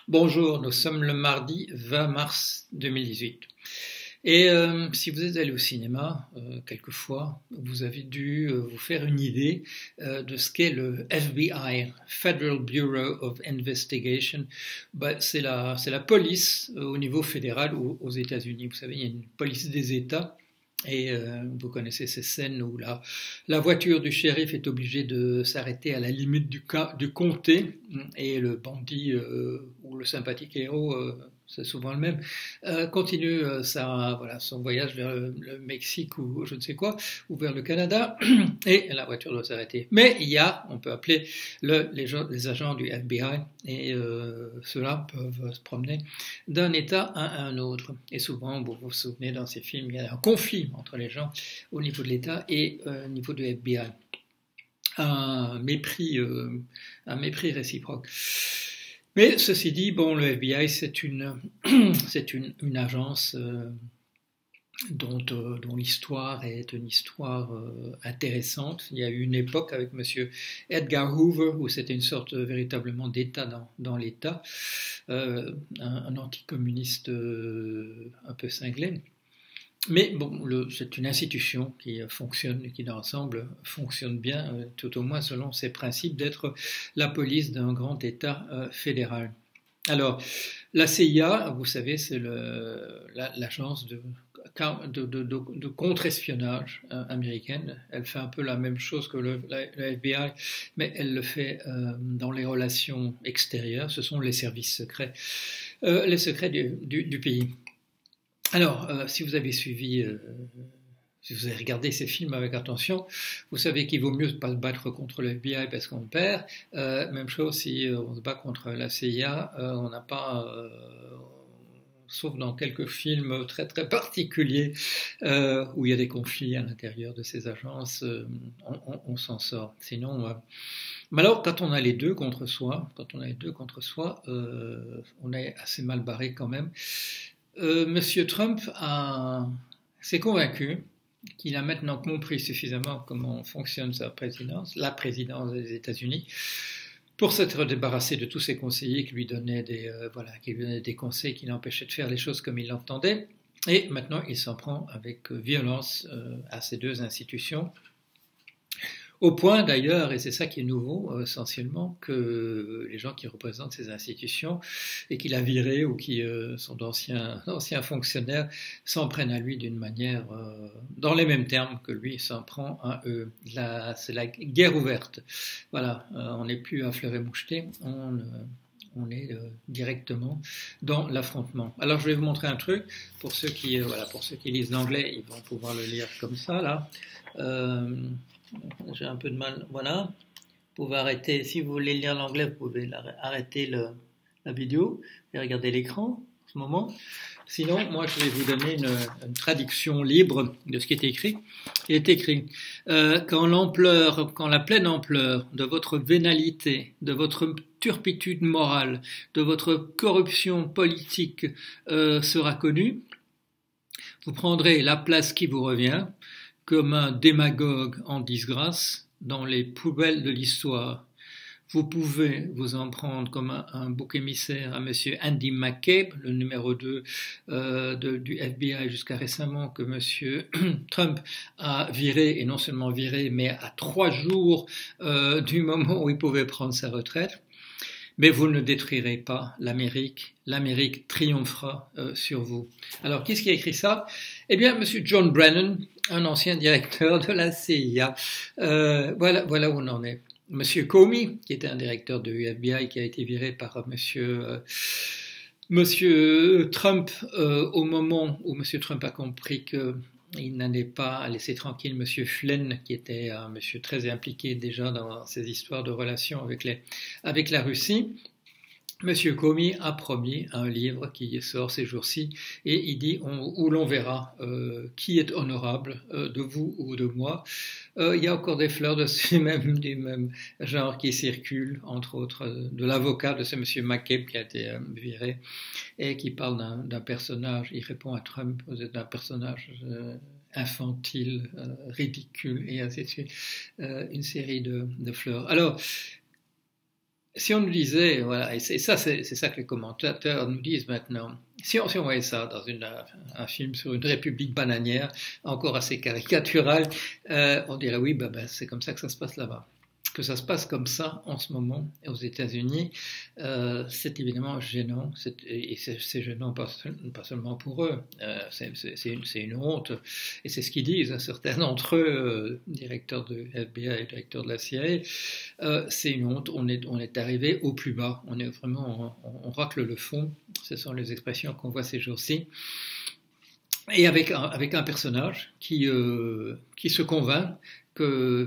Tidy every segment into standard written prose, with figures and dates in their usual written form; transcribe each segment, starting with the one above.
Bonjour, nous sommes le mardi 20 mars 2018. Et si vous êtes allé au cinéma, quelquefois, vous avez dû vous faire une idée de ce qu'est le FBI, Federal Bureau of Investigation. C'est la police au niveau fédéral aux États-Unis. Vous savez, il y a une police des États. Et vous connaissez ces scènes où la voiture du shérif est obligée de s'arrêter à la limite du comté et le bandit ou le sympathique héros, c'est souvent le même, continue son voyage vers le Mexique ou je ne sais quoi, ou vers le Canada, et la voiture doit s'arrêter. Mais on peut appeler les agents du FBI, et ceux-là peuvent se promener d'un État à un autre. Et souvent, vous vous souvenez, dans ces films, il y a un conflit entre les gens au niveau de l'État et au niveau du FBI. Un mépris réciproque. Mais ceci dit, le FBI, c'est une agence dont l'histoire est une histoire intéressante. Il y a eu une époque avec Monsieur Edgar Hoover où c'était une sorte véritablement d'État dans l'État, un anticommuniste un peu cinglé. Mais c'est une institution qui fonctionne et qui dans l'ensemble fonctionne bien, tout au moins selon ses principes d'être la police d'un grand État fédéral. Alors, la CIA, vous savez, c'est l'agence de contre-espionnage américaine. Elle fait un peu la même chose que le FBI, mais elle le fait dans les relations extérieures. Ce sont les services secrets, les secrets du pays. Alors, si vous avez regardé ces films avec attention, vous savez qu'il vaut mieux ne pas se battre contre le FBI parce qu'on perd. Même chose si on se bat contre la CIA, on n'a pas, sauf dans quelques films très très particuliers où il y a des conflits à l'intérieur de ces agences, on s'en sort. Sinon, mais alors, quand on a les deux contre soi, on est assez mal barré quand même. Monsieur Trump s'est convaincu qu'il a maintenant compris suffisamment comment fonctionne la présidence des États-Unis, pour s'être débarrassé de tous ses conseillers qui lui donnaient des conseils qui l'empêchaient de faire les choses comme il l'entendait. Et maintenant, il s'en prend avec violence à ces deux institutions. Au point d'ailleurs, et c'est ça qui est nouveau essentiellement, que les gens qui représentent ces institutions et qui l'a viré ou qui sont d'anciens fonctionnaires s'en prennent à lui d'une manière, dans les mêmes termes que lui s'en prend à eux. C'est la guerre ouverte. Voilà, on n'est plus à fleur et moucheté, on est directement dans l'affrontement. Alors je vais vous montrer un truc, pour ceux qui lisent l'anglais, ils vont pouvoir le lire comme ça là. J'ai un peu de mal, voilà. Vous pouvez arrêter, si vous voulez lire l'anglais, vous pouvez arrêter la vidéo et regarder l'écran en ce moment. Sinon, moi, je vais vous donner une traduction libre de ce qui est écrit. Il est écrit quand la pleine ampleur de votre vénalité, de votre turpitude morale, de votre corruption politique sera connue, vous prendrez la place qui vous revient comme un démagogue en disgrâce dans les poubelles de l'histoire. Vous pouvez vous en prendre comme un bouc émissaire à monsieur Andy McCabe, le numéro 2 du FBI jusqu'à récemment, que monsieur Trump a viré, et non seulement viré, mais à 3 jours du moment où il pouvait prendre sa retraite. Mais vous ne détruirez pas l'Amérique. L'Amérique triomphera sur vous. Alors, qui est-ce qui a écrit ça? Eh bien, monsieur John Brennan, un ancien directeur de la CIA. Voilà où on en est. Monsieur Comey, qui était un directeur de FBI, qui a été viré par monsieur Trump au moment où monsieur Trump a compris qu'il n'allait pas laisser tranquille monsieur Flynn, qui était un monsieur très impliqué déjà dans ces histoires de relations avec la Russie. Monsieur Comey a promis un livre qui sort ces jours-ci et il dit où l'on verra qui est honorable de vous ou de moi. Il y a encore des fleurs du même genre qui circulent, entre autres de l'avocat de ce monsieur McCabe qui a été viré et qui parle d'un personnage, il répond à Trump, vous êtes un personnage infantile, ridicule et ainsi de suite, une série de fleurs. Alors, si on nous disait, voilà, et c'est ça, c'est ça que les commentateurs nous disent maintenant, si on voyait ça dans un film sur une république bananière, encore assez caricatural, on dirait oui, c'est comme ça que ça se passe là-bas. Que ça se passe comme ça en ce moment aux États-Unis, c'est évidemment gênant, et c'est gênant pas seulement pour eux, c'est une honte, et c'est ce qu'ils disent, certains d'entre eux, directeurs de FBI et directeurs de la CIA, c'est une honte, on est arrivé au plus bas, on est vraiment, on racle le fond, ce sont les expressions qu'on voit ces jours-ci. Et avec un personnage qui se convainc que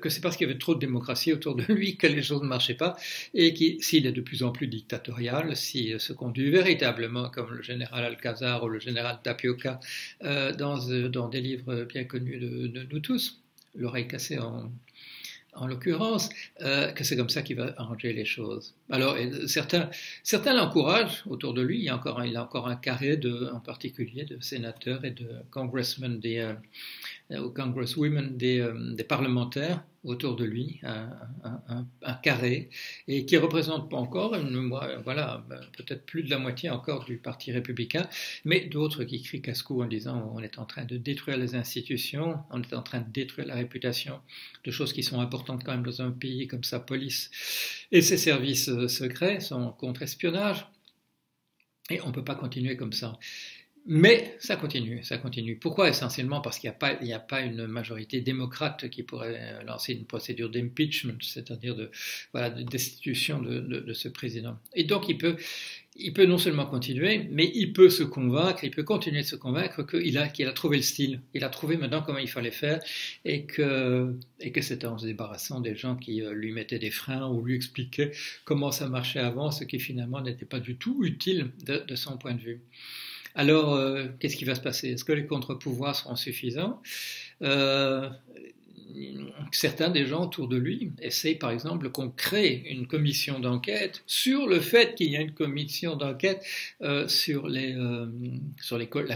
c'est parce qu'il y avait trop de démocratie autour de lui que les choses ne marchaient pas, et s'il est de plus en plus dictatorial, s'il se conduit véritablement comme le général Alcazar ou le général Tapioca dans des livres bien connus de nous tous, L'oreille cassée en l'occurrence, que c'est comme ça qu'il va arranger les choses. Alors, certains l'encouragent autour de lui. Il a encore un carré en particulier de sénateurs et de congressmen, ou congresswomen des parlementaires autour de lui, un carré, et qui représente pas encore, peut-être plus de la moitié encore du Parti républicain, mais d'autres qui crient casse-cou en disant on est en train de détruire les institutions, on est en train de détruire la réputation de choses qui sont importantes quand même dans un pays comme sa police et ses services secrets, son contre-espionnage, et on ne peut pas continuer comme ça. Mais ça continue. Pourquoi? Essentiellement parce qu'il n'y a pas une majorité démocrate qui pourrait lancer une procédure d'impeachment, c'est-à-dire de destitution de ce président. Et donc il peut non seulement continuer, mais il peut continuer de se convaincre qu'il a trouvé le style. Il a trouvé maintenant comment il fallait faire, et que c'était en se débarrassant des gens qui lui mettaient des freins ou lui expliquaient comment ça marchait avant, ce qui finalement n'était pas du tout utile de son point de vue. Alors, qu'est-ce qui va se passer? Est-ce que les contre-pouvoirs seront suffisants? Certains des gens autour de lui essayent par exemple qu'on crée une commission d'enquête sur le fait qu'il y a une commission d'enquête sur la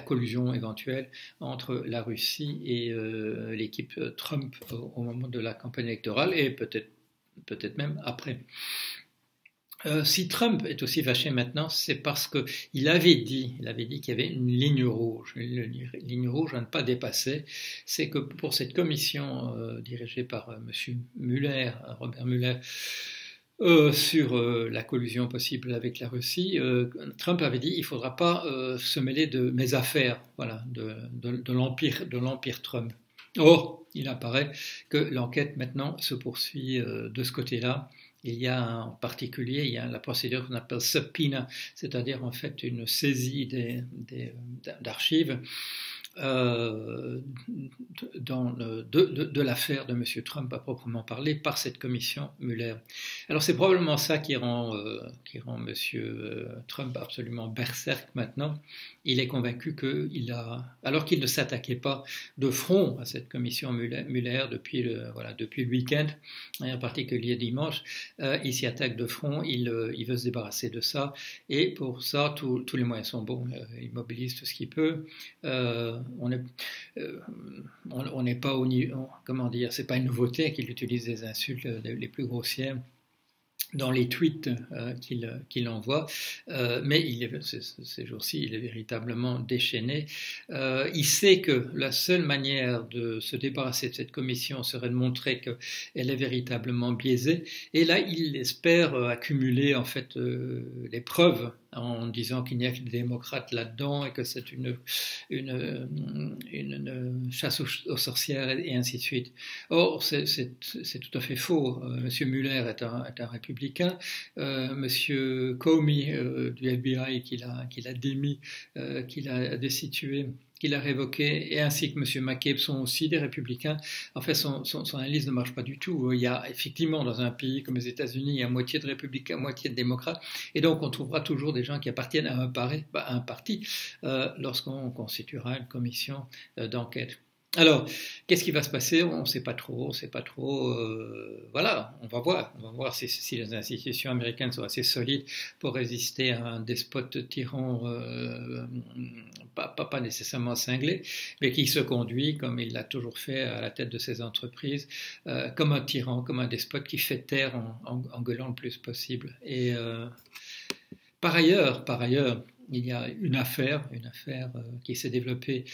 collusion éventuelle entre la Russie et l'équipe Trump au moment de la campagne électorale, et peut-être même après. Si Trump est aussi fâché maintenant, c'est parce qu'il avait dit qu'il y avait une ligne rouge à ne pas dépasser. C'est que pour cette commission dirigée par Monsieur Mueller, Robert Mueller, sur la collusion possible avec la Russie, Trump avait dit il ne faudra pas se mêler de mes affaires, de l'empire Trump. Or, il apparaît que l'enquête maintenant se poursuit de ce côté-là. Il y a en particulier la procédure qu'on appelle subpoena, c'est-à-dire en fait une saisie d'archives de l'affaire de M. Trump à proprement parler par cette commission Mueller. Alors c'est probablement ça qui rend M. Trump absolument berserk maintenant. Il est convaincu alors qu'il ne s'attaquait pas de front à cette commission Mueller depuis le week-end, et en particulier dimanche, il s'y attaque de front, il veut se débarrasser de ça, et pour ça tous les moyens sont bons. Il mobilise tout ce qu'il peut. On n'est pas au niveau, comment dire, c'est pas une nouveauté qu'il utilise des insultes les plus grossières dans les tweets qu'il envoie, mais ces jours-ci, il est véritablement déchaîné. Il sait que la seule manière de se débarrasser de cette commission serait de montrer qu'elle est véritablement biaisée, et là, il espère accumuler en fait les preuves en disant qu'il n'y a que des démocrates là-dedans et que c'est une chasse aux sorcières et ainsi de suite. Or, c'est tout à fait faux. Monsieur Mueller est un républicain. Monsieur Comey du FBI qu'il a démis, qu'il a destitué, qu'il a révoqué, et ainsi que M. McCabe sont aussi des républicains. En fait, son analyse ne marche pas du tout. Il y a effectivement, dans un pays comme les États-Unis, il y a moitié de républicains, moitié de démocrates, et donc on trouvera toujours des gens qui appartiennent à un parti lorsqu'on constituera une commission d'enquête. Alors, qu'est-ce qui va se passer? On ne sait pas trop, on sait pas trop. Voilà, on va voir si les institutions américaines sont assez solides pour résister à un despote tyran, pas nécessairement cinglé, mais qui se conduit comme il l'a toujours fait à la tête de ses entreprises, comme un tyran, comme un despote qui fait taire en gueulant le plus possible. Et par ailleurs, il y a une affaire qui s'est développée.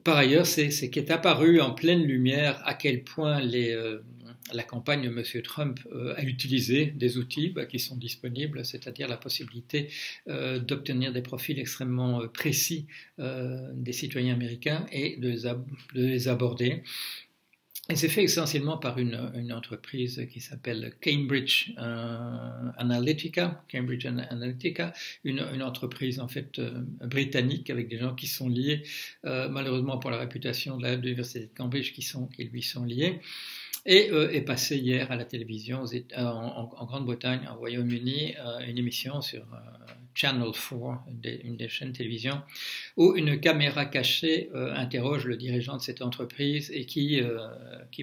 Par ailleurs, c'est qu'est apparu en pleine lumière à quel point la campagne de M. Trump a utilisé des outils qui sont disponibles, c'est-à-dire la possibilité d'obtenir des profils extrêmement précis des citoyens américains et de les aborder. Et c'est fait essentiellement par une entreprise qui s'appelle Cambridge Analytica, une entreprise en fait britannique avec des gens qui sont liés, malheureusement pour la réputation de l'université de Cambridge, qui lui sont liés. Et est passé hier à la télévision en Grande-Bretagne, au Royaume-Uni, une émission sur Channel 4, une des chaînes de télévision, où une caméra cachée interroge le dirigeant de cette entreprise et qui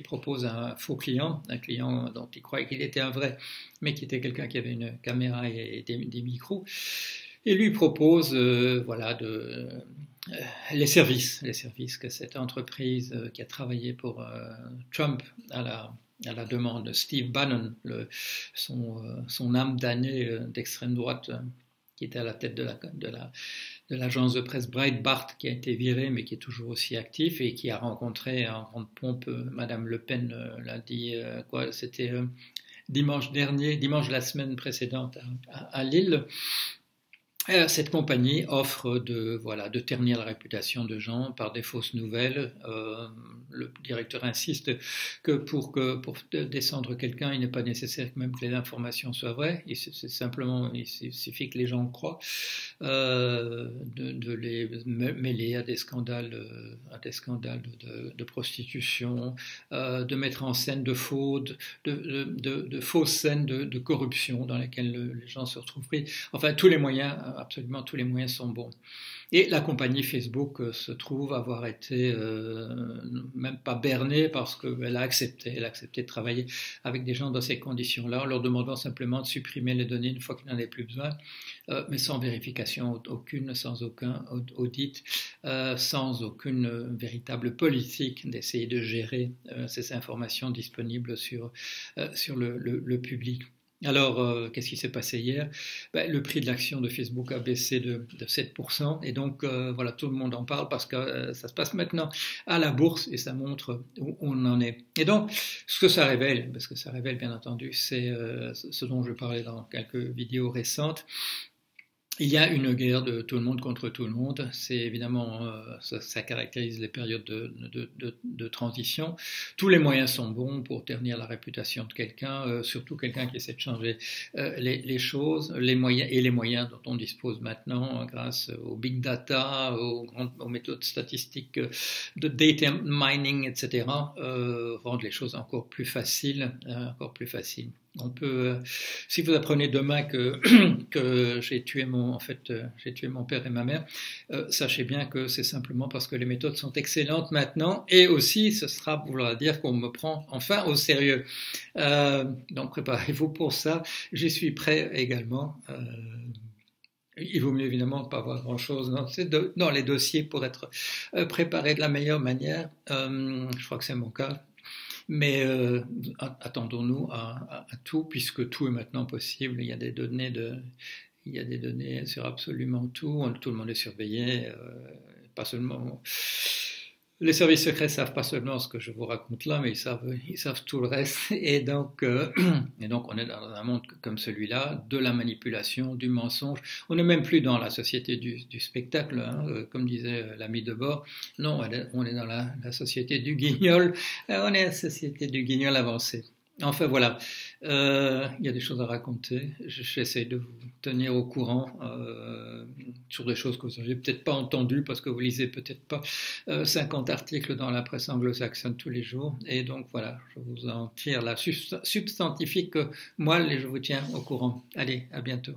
propose un faux client, un client dont il croyait qu'il était un vrai, mais qui était quelqu'un qui avait une caméra et des micros, et lui propose les services que cette entreprise qui a travaillé pour Trump à la demande de Steve Bannon, son âme damnée d'extrême droite, qui était à la tête de l'agence de presse Breitbart, qui a été viré mais qui est toujours aussi actif et qui a rencontré en grande pompe Madame Le Pen lundi, c'était dimanche de la semaine précédente à Lille. Cette compagnie offre de ternir la réputation de gens par des fausses nouvelles. Le directeur insiste que pour descendre quelqu'un, il n'est pas nécessaire même que les informations soient vraies. Il suffit que les gens le croient. De les mêler à des scandales de prostitution, de mettre en scène de fausses scènes de corruption dans lesquelles les gens se retrouvent pris. Enfin, absolument tous les moyens sont bons. Et la compagnie Facebook se trouve avoir été même pas bernée parce qu'elle a accepté de travailler avec des gens dans ces conditions-là, en leur demandant simplement de supprimer les données une fois qu'il n'en avait plus besoin, mais sans vérification aucune, sans aucun audit, sans aucune véritable politique d'essayer de gérer ces informations disponibles sur le public. Alors, qu'est-ce qui s'est passé hier? Le prix de l'action de Facebook a baissé de 7%, et donc voilà, tout le monde en parle parce que ça se passe maintenant à la bourse et ça montre où on en est. Et donc, ce que ça révèle, parce que ça révèle bien entendu, c'est ce dont je parlais dans quelques vidéos récentes. Il y a une guerre de tout le monde contre tout le monde. C'est évidemment, ça caractérise les périodes de transition. Tous les moyens sont bons pour ternir la réputation de quelqu'un, surtout quelqu'un qui essaie de changer les choses, les moyens dont on dispose maintenant grâce au big data, aux méthodes statistiques de data mining, etc., rendent les choses encore plus faciles, On peut, si vous apprenez demain que j'ai tué mon père et ma mère, sachez bien que c'est simplement parce que les méthodes sont excellentes maintenant, et aussi ce sera vouloir dire qu'on me prend enfin au sérieux. Donc préparez-vous pour ça. J'y suis prêt également. Il vaut mieux évidemment pas avoir grand-chose dans les dossiers pour être préparé de la meilleure manière. Je crois que c'est mon cas. Mais attendons-nous à tout, puisque tout est maintenant possible. Il y a des données sur absolument tout. Tout le monde est surveillé. Pas seulement. Les services secrets savent pas seulement ce que je vous raconte là, mais ils savent tout le reste. Et donc, on est dans un monde comme celui-là, de la manipulation, du mensonge. On n'est même plus dans la société du spectacle, comme disait l'ami de bord. Non, on est dans la société du guignol. On est la société du guignol avancé. Enfin voilà, il y a des choses à raconter. J'essaie de vous tenir au courant sur des choses que vous n'avez peut-être pas entendues parce que vous lisez peut-être pas 50 articles dans la presse anglo-saxonne tous les jours. Et donc voilà, je vous en tire la substantifique moelle et je vous tiens au courant. Allez, à bientôt.